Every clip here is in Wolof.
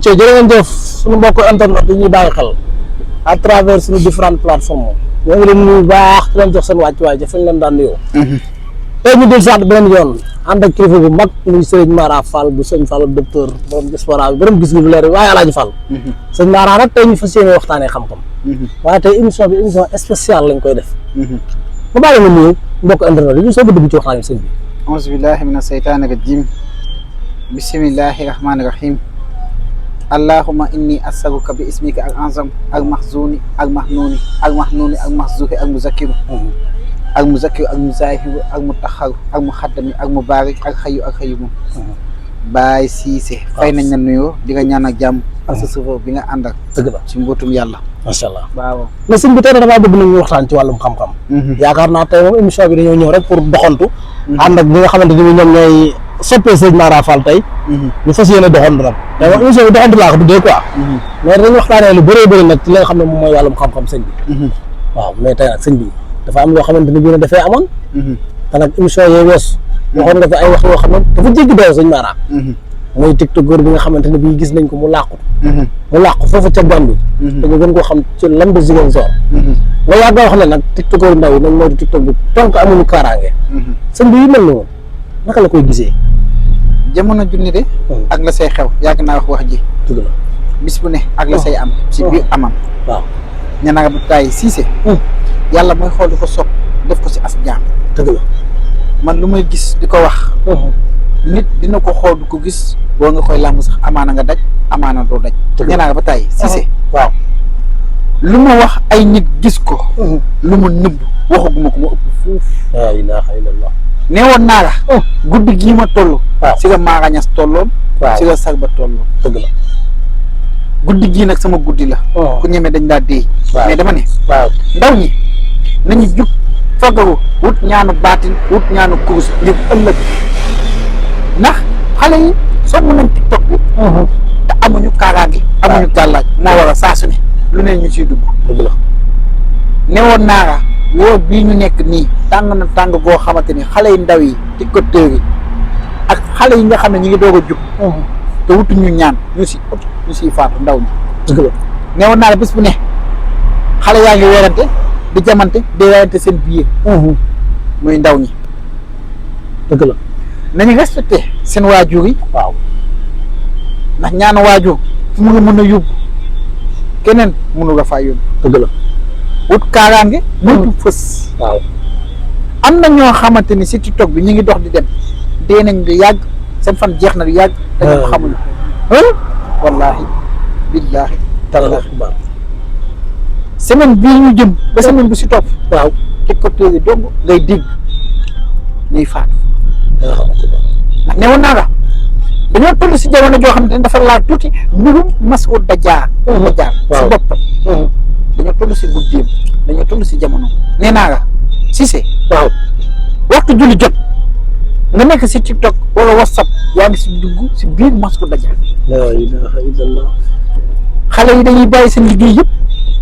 jërë ngeen jëf suñu mbokk internet yi ñuy bàyyi xel à travers suñu différentes plateformes ñoo ngi leen nuyu baax di leen jox seen wàccuwaay ja fañ leen daan nuyoo tey ñu del saat beneen yoon ànd ak kilifa bu mag muy Serigne Mara Fall bu sëñ Fall docteur borom diaspora bi borom gis gi bu leer bi waaye Alaaji Fall sëñ Mara nag tey ñu fas yéene waxtaanee xam-xam waaye tey émission bi émission spéciale lañ koy def ba bàyyi nga nuyu mbokk internet yi ñu soog a dugg ci waxtaan bi sëñ bi auzu billahi mina seytaani rajim bismillahi rahmaani rahim allahumma inni asaluka bi ismika al azam al mahzuni al mahnuuni al mahnuuni al mahzuhi al muzakiru al muzakiru al muzahiru al mutaharu al muhaddami al mubarak al xayu al xayumu Baay Siise fay nañ la nuyoo di nga ñaan ak jàmm ak sa sufar bi nga ànd ak dëgg la ci mbootum yàlla macha allah waaw mais sëñ bi tey damaa bëgg nañ ñu waxtaan ci wàllum xam-xam yaakaar naa tey moom émission bi dañoo ñëw rek pour doxantu ànd ak ñi nga xamante ni ñoom ñooy soppee sëñ Mara Fall tey ñu fas yéene doxantu nag tey moom émission bi doxantu laa ko tuddee quoi mais dañu waxtaanee lu bëree bëri nag ci li nga xam ne moom mooy wàllum xam-xam sëñ bi waaw mais tey nag sëñ bi dafa am yoo xamante ni bii ne dafay amoon te nag émission yee weesu waxoon nga fi ay wax yoo xam ne dafa jéggi dayoo sëñ Mara mooy tiktokeur bi nga xamante ne bii gis nañ ko mu làqu foofu ca Gambie te ñu gën koo xam ci lamb Ziguinchor nga yàgg a wax ne nag tiktokeur ndaw yi nañ mooy tiktok bi tonk amuñu kaaraange sëñ bi yu mel noonu naka la koy gisee jamono junni de ak la say xew yàgg naa wax ji dëgg la bis bu ne ak la say am ci biir amam waaw ñanaa bu tay Siise yàlla mooy xool di ko sopp def ko si as jaam dëgg la man lu may gis di ko wax nit dina ko xool du ko gis boo nga koy làmb sax amaana nga daj amaana doo daj ñanaa ba tay Siise waaw lu ma wax ay nit gis ko lu ma nëbb waxaguma ko ma ëpp fuuf laa ilaaha illallah nee woon naa la guddi gii ma toll si nga maagañas tolloon si nga sag ba tolloon dëgg la guddi gii nag sama guddi la ku ñeme dañ daa déey mais dama ne ndaw ñi nañu jug fagaru wut ñaanu baatin wut ñaanu kurus ngir ëllëg ndax xale yi sonn nañ tiktok bi te amuñu kaaraange amuñu gàllaaj moo war a saa su ne lu ne ñu ciy dugg dëgg la ne woon naara woo bii ñu nekk nii tàng na tàng goo xamante ni xale yu ndaw yi tiktokeur yi ak xale yi nga xam ne ñu ngi doog a jug te wutuñu ñaan ñu si ëpp ñu siy faatu ndaw ñi dëgg la ne woon naa la bés bu ne xale yaa ngi weerante di jamante di weerante seen biir muy ndaw ñi dëgg la nañu respecté seen waajur yi waaw ndax ñaanu waajur fu mu la mën a yóbbu keneen mënu la faa yóbbu dëgg la wut kaaraange moytu fës waaw am na ñoo xamante ni si tiktok bi ñu ngi dox di dem dee nañ du yàgg seen fan jeex na du yàgg te ñu xamuñu wallaahi billaahi tallaahi semaine bii ñu jëm ba semaine bu si topp waaw tiktokeur yi dong ngay dégg ñuy faatu ndax ne woon naa la dañoo toll si jamono joo xam ne dafa laal tuuti mbirum Masiihu Dajjaal si boppam dañoo toll si guddeem dañoo toll si jamono nee naa la Siise waaw waxtu julli jot nga nekk si tiktok wala whatsapp yaa ngi si dugg si biir Masiihu Dajjaal laa ilaaha illallah xale yi dañuy bàyyi seen liggéey yëpp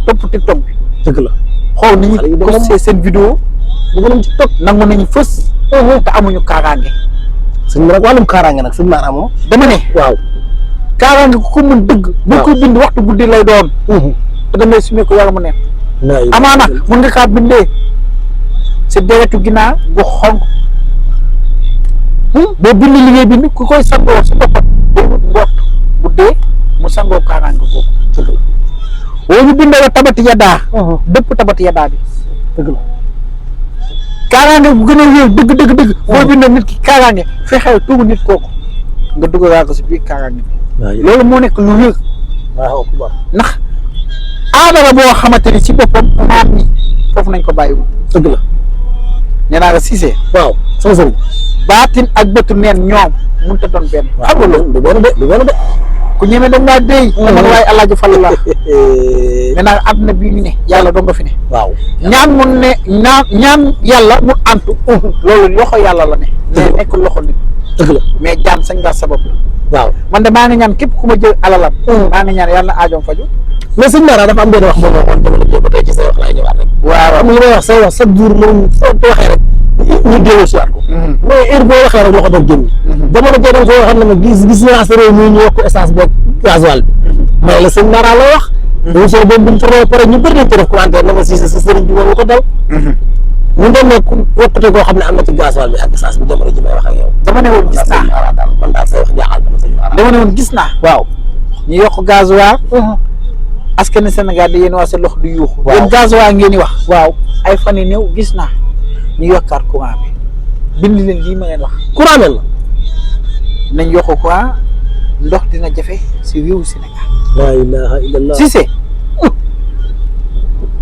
topp tiktok bi dëgg la xool ni ñu posté seen vidéo dugg nañ tiktok nangu nañu fës te amuñu kaaraange sëñ bi nag wàllum kaaraange nag sëñ Mara moom dama ne waaw kaaraange ku ko mën dëgg boo koy bind waxtu guddi lay doon te damay sumee ko yàlla mu neex amaana mën nga kaa bindee si deretu ginaar gu xonk boo bind li ngay bind ku koy sangoo si boppam boo mboot bu dee mu sangoo kaaraange googu woo ñu bindee wa tabati yaddaa dëpp tabati yaddaa bi dëgg la kaaraange bu gën a wér dëgg boo bindee nit ki kaaraange fexeel tuubu nit kooku nga dugalaa ko si biir kaaraange bi loolu moo nekk lu wér waaw ndax aadama boo xamante ni si boppam maam ni foofu nañ ko bàyyiwul dëgg la nee naa la Siise waaw sama sëriñ baatin ak bëtu neen ñoom mënut a doon benn xam nga loolu du benn de ku ñeme da ngaa déy te man waaye Alaaji Fall la nee naa àdduna bii ñu ne yàlla doo nga fi ne waaw ñaan mu ne ñaan yàlla mu antu loolu loxo yàlla la ne mais nekk loxo nit dëgg la mais jaam sañ nga sabab la waaw man de maa ngi ñaan képp ku ma jël alalam maa ngi ñaan yàlla na aajoom faju mais sëñ Mara dafa am benn wax boo ma waxoon jamono jii ba tey ci say wax laay ñëwaat rek waaw am li may wax say wax chaque jour moom soo waxee rek ñu delloo si waat ko mais heure boo waxee rek loxo doog jëm jamono jii da nga ko waxoon ne ma gis naa sa réew mi ñu yokk essence beeg gasoil bi may la sëñ Mara la wax émission boobu buñ tourné pare ñu bëri nañ ci def commentaire na ma Cissé sa sëriñ bi moom ko dal ñu doon nekk woppate goo xam ne am na ci gasoil bi ak essence bi jamono ji may wax ak yow dama ne woon gis naa sëñ Mara daal man daal say wax jaaxal dama sëñ Mara dama ne woon gis naa waaw ñu yokk gasoil askan Sénégal di yéen waa sa lox du yuuxu waaw yéen gasoil ngeen di wax waaw ay fan yu néew gis naa ñu yokkaat courant bi bind leen lii ma leen wax courant mel na nañ yokk courant ndox dina jafe si réewu Sénégal la ilaha illallah Cissé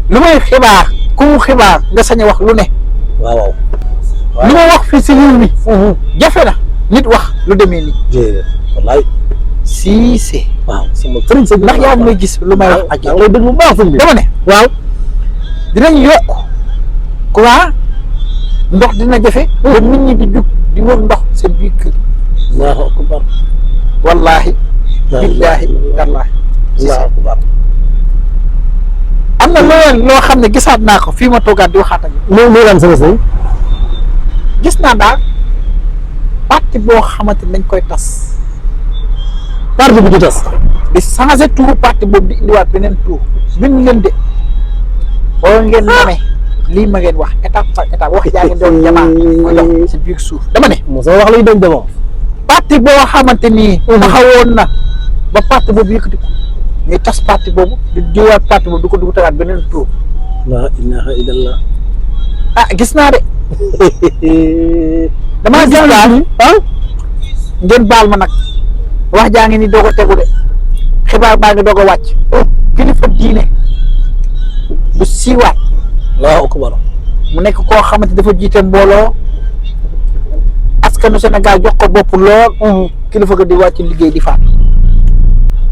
lu may xibaar ku mu xibaar nga sañ a wax lu ne waaw lu ma wax fii si réew mi jafe na nit wax lu demee nii jërëjëf wallaay Cissé waaw sama sëriñ sëñ ndax yaa ngi may gis lu may wax ak yow lay dégg bu baax sëñ bi dama ne waaw dinañ yokk courant ndox dina jafe ba nit ñi di jug di wër ndox seen biir kër allahu akbar wallaahi billaahi tallaahi allahu akbar am na leneen loo xam ne gisaat naa ko fii ma toogaat di waxaat ak yow lii lan sama sëñ gis naa daal parti boo xamante nañ koy tas parti bi di tas di changer tour parti boobu di indiwaat beneen tour bind leen de wala ngeen namee lii ma ngeen wax étape par étape wax jaa ngeen doon jamaa muy dox si biir suuf dama ne mo soo wax lay dañ de moom parti boo xamante nii taxawoon na ba parti boobu yëkkati ko ñuy tas parti boobu di jiwaat parti boobu du ko dugg tagaat beneen tour la ilaha illallah ah gis naa de damaa gis daal ngeen baal ma nag wax jaa ngi ni doog a tegu de xibaar baa ngi doog a wàcc kilifa diine bu siiwaat allahu akbar mu nekk koo xamante dafa jiite mbooloo askanu Sénégal jox ko bopp lool kilifa ga di wàcc liggéey di faatu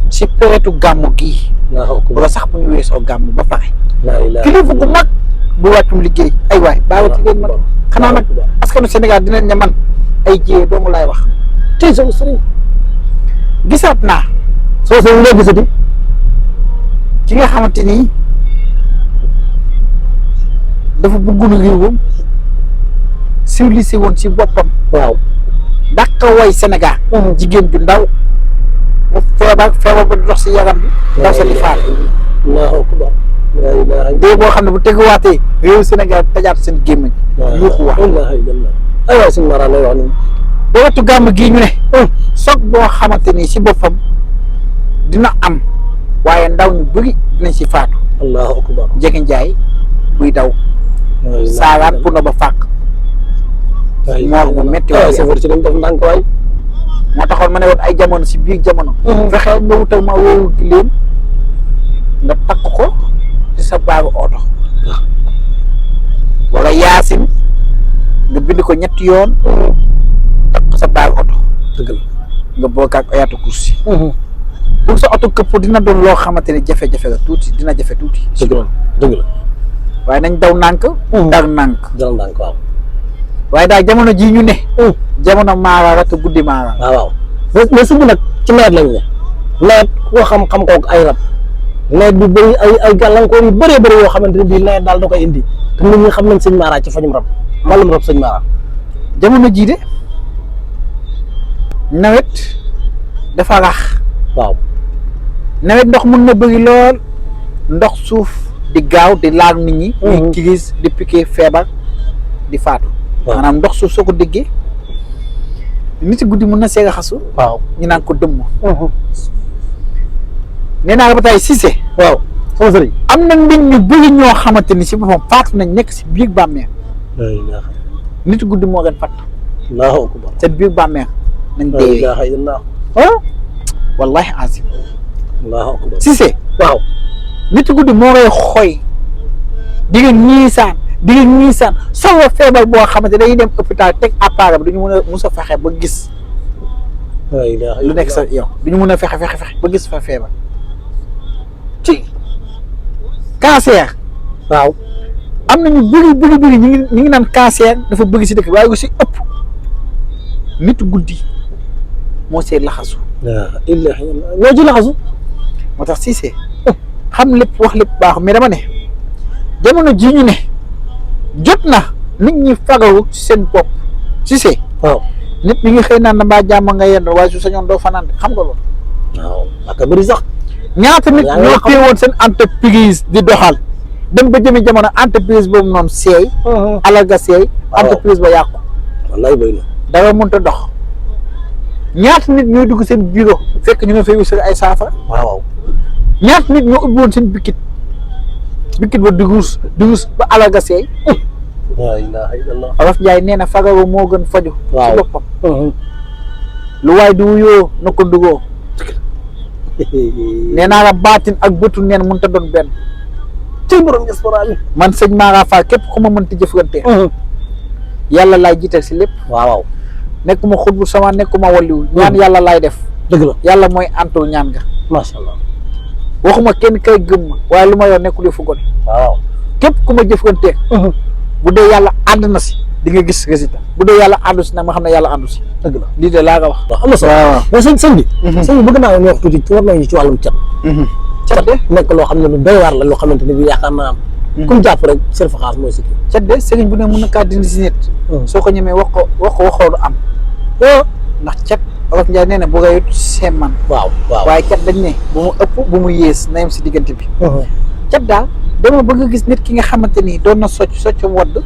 si période gàmmu gii allahu akbar wala sax bu ñu weesoo gàmmu ba pare la ilaha kilifa gu mag bu wàccum liggéey ay waay baawati leen man xanaa nag askanu Sénégal dinañ ne man ay jiyee doomu laay wax tey sama sëriñ gisaat naa soo sëriñ loo gisati ki nga xamante ni dafa bëggoon réewam civilisé woon si boppam waaw dàqa way Sénégal jigéen ju ndaw mu feebar ba dox si yaram bi ndaw sa di faat allahu akbar la ilaha dee boo xam ne bu teguwaatee réewu Sénégal tajaat seen gémmiñ yuuxu wax la ilaha illallah ay waay suñu Mara lay wax ni ba wetu gàmm gii ñu ne soog boo xamante ni si boppam dina am waaye ndaw ñu bëri dinañ si faatu allahu akbar jege njaay buy daw saaraat pour na ba fàq moor bu métti waaye safar ci dañ def ndànk waay moo taxoon ma ne woon ay jamono si biir jamono fexeel nga wutal ma woowu leen nga takk ko ci sa baagu oto wala yaasin nga bind ko ñetti yoon takk ko sa baagu oto dëgg la nga bokk ak ayaatu kursi pour sa oto këpp dina doon loo xamante ne jafe-jafe la tuuti dina jafe tuuti dëgg la dëgg la waaye nañ daw nànk dar nànk jël ndànk waaw waaye daal jamono jii ñu ne jamono maara rek guddi maara waaw waaw mais subu nag ci nawet lañ ne nawet koo xam-xam kook ay rab nawet bi bëri ay gàllankoor yu bëree bëri yoo xamante ne bii nawet daal da koy indi te nit ñi xam nañ sëñ Mara ci fajum rab wàllum rab sëñ Mara jamono jii de nawet dafa rax waaw nawet ndox mun na bëri lool ndox suuf di gaaw di laal nit ñi ñuy crise di piqué feebar di faatu maanaam ndox suuf soo ko déggee nit yi guddi mun na seega xasu waaw ñu naan ko dëmm nee naa la ba tey Cissé waaw sama sëriñ am na nit ñu bëri ñoo xamante ni si boppam faatu nañ nekk si biir bàmmeel la ilaha nit guddi moo gën fatt allahu akbar seen biir bàmmeel nañ la deewee ilaha illallah wallahi azim allahu akbar Cissé waaw nit guddi moo ngay xooy di nga ñiisaan soo feebar boo xamante dañuy dem hôpital teg appareil bi duñu mën a mus a fexe ba gis la ilaha lu nekk sa yow duñu mën a fexe ba gis fa feebar ci cancer waaw am nañu bëri ñu ngi naan cancer dafa bëgg si dëkk waaye gu si ëpp nit guddi moo see laxasu la ilaha illallah ñoo ci laxasu moo tax Cissé xam lépp wax lépp baax mais dama ne jamono ji ñu ne jot na nit ñi fagaru ci seen bopp Cissé waaw nit ñi ngi xëy naan na mbaa jàmm nga yenn waaye su sañoon doo fanaan xam nga loolu waaw ak a bëri sax. ñaata nit yaa ngi ñoo xam- téewoon seen entreprise di doxal dem ba jëmi jamono entreprise boobu noonu seey alal ga seey entreprise ba yàqu wallaay bëri na. dara mënut a dox ñaata nit ñooy dugg seen bureau fekk ñu nga fay usal ay saafara waaw. ñaata nit ñoo ubbi woon seen bikit ba dugus ba alal ga seey la ilaha illallah. Wolof Njaay nee na fagaru moo gën faju waaw ci boppam lu waay di wuyoo na ko dugoo nee naa la baatin ak bëtu neen mënut a doon benn ci borom diaspora bi. man sëñ Mara Fall képp ku ma mënti jëflante yàlla laay jiital si lépp waaw nekkuma xutbu sama nekkuma walliwu ñaan yàlla laay def dëgg la yàlla mooy antul ñaan nga macha allah. waxuma kenn kay gëm ma waaye lu ma yor nekkul yëfu gone waaw. képp ku ma jëflante bu dee yàlla ànd na si di nga gis résultat bu dee yàlla àndu si nag ma xam ne yàlla àndu si dëgg la. lii de laa nga wax waaw am na solo. mais sëñ bi. sëñ bi bëgg naa ñu wax tuuti ci war nañu ci wàllum cat. cat de nekk loo xam ne lu doy waar la loo xamante ne bi yaakaar naa am. ku ñu jàpp rek surface mooy si kii. cat de sëriñ bu ne mën na kaa dindi si nit soo ko ñemee wax ko waxoo du am ndax cat Wolof Njaay nee na bu rayut semman waaw waaw. waaye cat dañ ne bu mu ëpp bu mu yées na yem si diggante bi cat daal dama bëgg gis nit ki nga xamante ni doon na socc wadd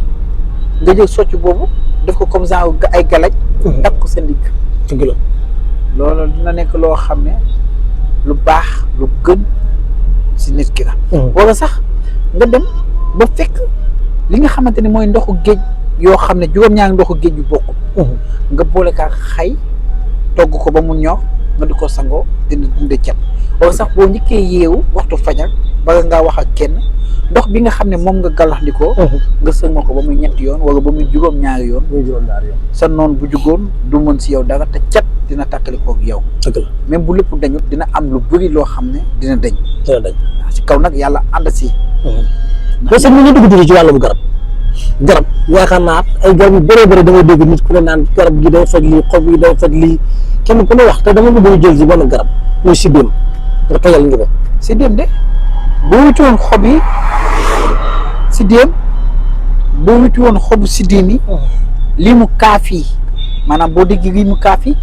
nga jël socc boobu def ko comme genre ay galaj takk ko sa ndigg dëgg la. loolu dina nekk loo xam ne lu baax lu gën si nit ki la wala sax nga dem ba fekk li nga xamante ni mooy ndoxu géej yoo xam ne juróom-ñaari ndoxu géej yu bokk nga boole kaa xay togg ko ba mu ñor nga di ko sangoo dina dunde cat wala sax boo njëkkee yeewu waxtu fajar bala ngaa wax ak kenn ndox bi nga xam ne moom nga gàllaxndikoo nga sëlma ko ba muy ñetti yoon wala ba muy juróom-ñaari yoon muy juróom-ñaari yoon. sa noon bu jugoon du mën si yow dara te cat dina tàkkalikoo ak yow dëgg la. même bu lépp dañut dina am lu bëri loo xam ne dina dañ dina dañ. si kaw nag yàlla ànd si mais sëñ bi ñu dugg tuuti ci wàllum garab yaakaar naa ay garab yu bëree bëri da ngay dégg nit ku ne naan garab gi day faj lii xob yi day faj lii kenn ku ne wax te dama bëgg ñu jël ci benn garab muy siddéem nga tojal ñu ko. si déem de boo wuti woon xob yi si déem boo wuti woon xobu si déem yi lii mu kaaf yi maanaam boo dégg lii mu kaaf yi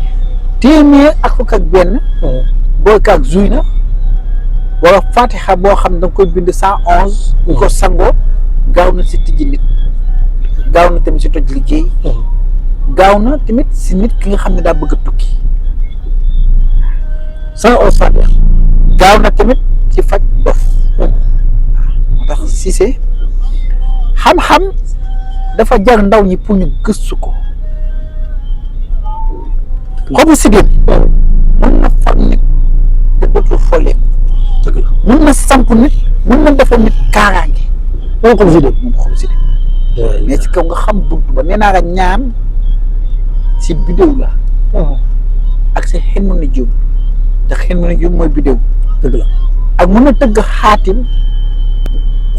téeméer ak fukk ak benn boo kaak zuy na wala fatiha boo xam ne da nga koy bind 111 ñu ko sangoo gaaw na si tijji nit gaaw na tamit si toj liggéey gaaw na tamit si nit ki nga xam ne daa bëgg a tukki 111 fatiha. gaaw na tamit ci faj dof moo tax Cissé xam-xam dafa jar ndaw ñi pour ñu gëstu ko xobu sidéem mën na faj nit te dootul folleeku dëgg la. mën na samp nit mën na defal nit kaaraange moom xobu siddéem. moom xobu sidéem mais ci kaw nga xam buntu ba nee naa la ñaan si bidéw la ak si xen mën na jum te xen mën na jum mooy bidéw dëgg la. ak mën a tëgg xaatim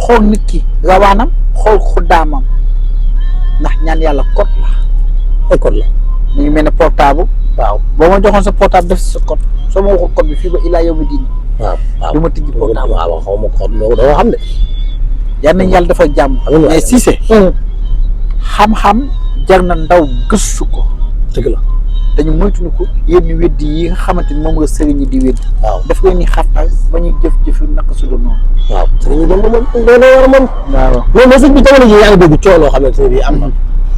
xool nit ki rawaanam xool xuddaamam ndax ñaan yàlla code la école la. mu ngi mel ne portable waaw boo ma joxoon sa portable def si sa code soo ma waxul code bi fii ba ilaa yow mi diin waaw waaw. du ma tijji portable waaw xaw ma ko doo xam ne. yal nañ yàlla dafa jàmm amiin. mais Cissé xam-xam jar na ndaw gëstu ko dëgg la. dañu moytuñu ko yenn weddi yi nga xamante ni moom nga sëriñ ñi di weddi waaw daf leen ni xattal ba ñuy jëf naka su dul noonu waaw. sëñ bi moom loolu war a mën. waaw mais sëñ bi jamono ji yaa ngi dégg coow loo xamante ne bii am na.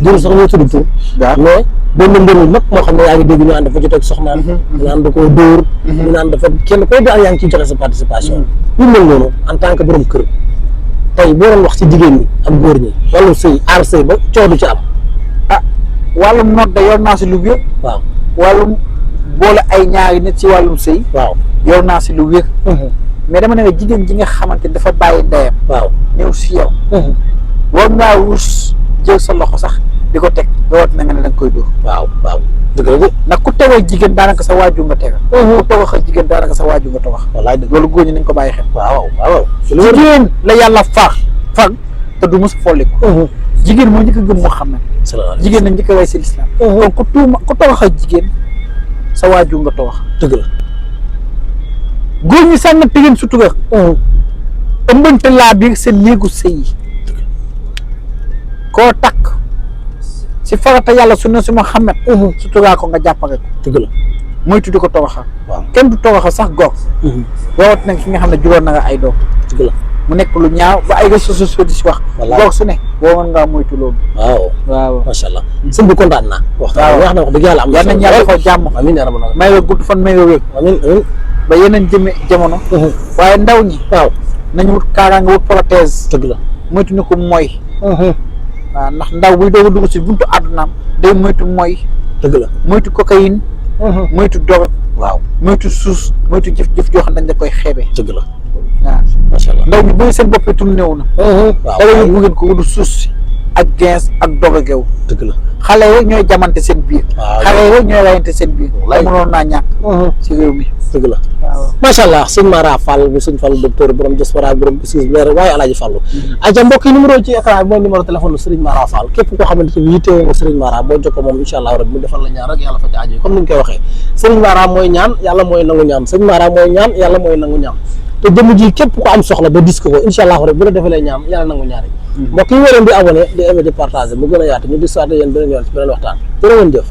jërëjëf sax ñoo tudd tur. waaw mais benn mbir mi mag moo xam ne yaa ngi dégg ñu naan dafa jotee ak soxnaam. ñu naan da koo dóor. ñu naan dafa kenn koy daal yaa ngi ciy joxe sa participation. yu mel noonu en tant que borom kër tey boo doon wax ci jigéen ñi ak góor ñi wàllu sëy aar sëy ba coow du ci am. ah wàllum noot da yor naa si lu wér waaw wàllum boole ay ñaari nit ci wàllum sëy waaw. yor naa si lu wér mais dama ne la jigéen ji nga xamante dafa bàyyi ndeyam waaw. ñëw si yow war ngaa rus jël sa loxo sax di ko teg rawat na nga ne da nga koy dóor waaw waaw. dëgg la de. ndax ku tegal jigéen daanaka sa waajur nga tegal ku tawaxal jigéen daanaka sa waajur nga tawax wallaay dëgg. loolu góor ñi nañ ko bàyyi xel waaw waaw. jigéen la yàlla fag te du mos a folliku jigéen moo njëkk a gëm moo xam ne salaamaaleykum. jigéen na njëkk a way si lislaam kon ku tawaxal jigéen sa waajur nga tawax dëgg la. góor ñi sànna tegeen sutura ëmbante laa biir seen néegu sëy yi koo takk si farata yàlla su ne si Muhammad suturaa ko nga jàppale ko dëgg la. moytu di ko toroxal. waaw kenn du toroxal sax góor. rawat nag ki nga xam ne juróon na nga ay doom. dëgg la mu nekk lu ñaaw ba ay réseaux sociaux di si wax. wallaay góor su ne boo mën ngaa moytu loolu. waaw macha allah sëñ bi kontaan naa. waxtaan wax na wax dëgg yàlla am na yal nañu yàlla defal jàmm. amiin yaa rabbal aalamiin may la gudd fan may la wér. amiin amiin ba yeneen jamono. waaye ndaw ñi. waaw nañu wut kaaraange wut protège. dëgg la moytu ni ko mooy. waaw ndax ndaw buy doog a dugg si buntu àddunaam day moytu mooy. dëgg la moytu cocaïne. moytu drogue. waaw moytu suus moytu jëf joo xam ne dañ la koy xeebee. dëgg la waaw macha allah ndaw ñi bëri seen bopp itam néew na. waaw dara yóbbu ngeen ko wutu suus si ak gens ak drogue geew. dëgg la xale yi ñooy jamante seen biir. waaw xale yi ñooy rayante seen biir. wallaay mënoon naa ñàkk. ci réew mi. dëgg la waaw macha allah sëñ Mara Fall bu sëñ Fall docteur borom diaspora borom gis leer waaye alaaji Fallu aja mbokk yi numéro ci écran bi mooy numéro téléphone Serigne Mara Fall képp koo xamante ni yittewoo nga Serigne Mara boo jokkoo moom incha allah rek mu defal la ñaan rek yàlla fa aajo comme ni ñu koy waxee Serigne Mara mooy ñaan yàlla mooy nangu ñaan Serigne Mara mooy ñaan yàlla mooy nangu ñaan te jëmm ji képp ko am soxla ba dis ko incha allah rek bu la defalee ñaan yàlla nangu ñaan yi mbokk yi waroon di abonné di aimer di partager mu gën a yaatu ñu di saate yéen beneen yoon ci beneen waxtaan jërë ngeen jëf